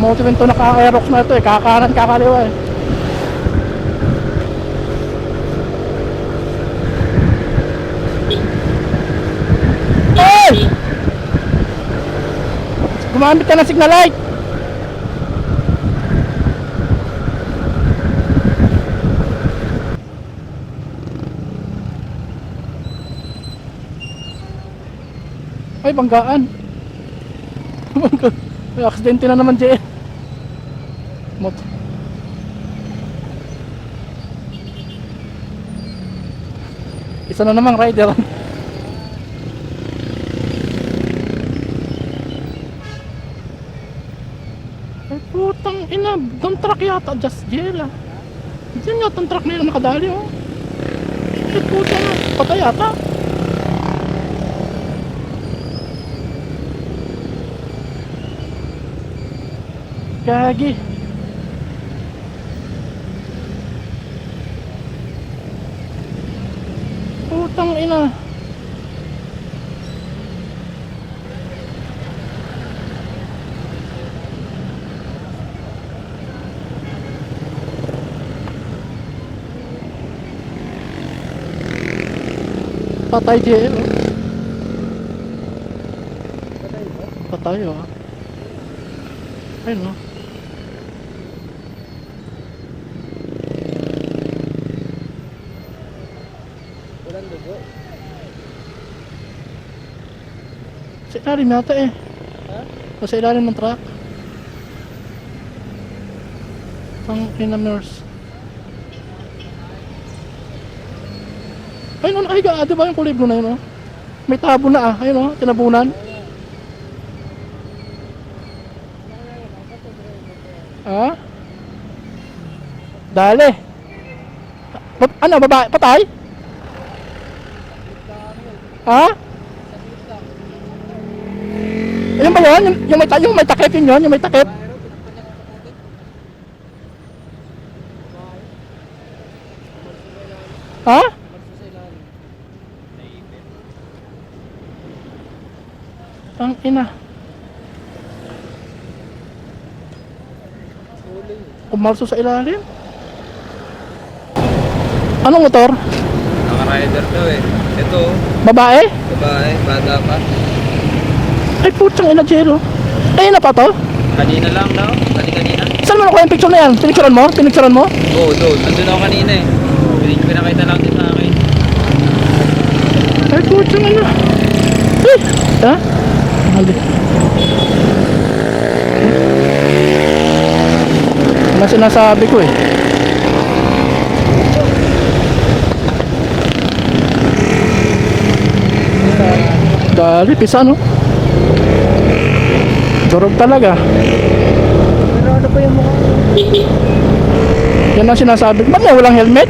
Kamote rin to, naka-aerox na ito eh. Kakanan, kakaliwa eh. Hey! Gumamit ka ng signal light. Ay, banggaan. May aksidente na naman, JL. Isa na namang rider. Ay, putang ina. Dump truck yata, just JL ah. Diyan yata ang truck na yun nakadali oh. Ay, putang ina. Patay yata. Gagi. Putang ina. Patay JL. Patay oh. Ayun oh. Walang dugo. Sa ilalim yata eh. Ha? O sa ilalim ng truck. Pang inamers. Ayun oh, ay di ba yung kulay blue na yun oh? May tabo na ah, ayun oh, tinabunan. Ha? Dali. Ano, babae? Patay? Ha? Ayun ba yun? Yung may takip yun, yung may takip. Ha? Ang ina. Umalso sa ilalim. Anong motor? Naka-rider to eh. Ito, Babae? babae, bata pa. Ay putang ina, Jero. Ay na pa to? Kanina lang daw, kanina. Saan mo nakuha yung picture na yan? Pinicturean mo? Pinicturean mo? Oo, doon. Nandun ako kanina eh. Pinakita lang din sa akin. Ay putang ina. Eh, ha? Hali. Ano sinasabi ko eh? Dali, pisa no? Durog talaga. Pero ano pa yung mukha? Yan ang sinasabi. Ba't nga walang helmet?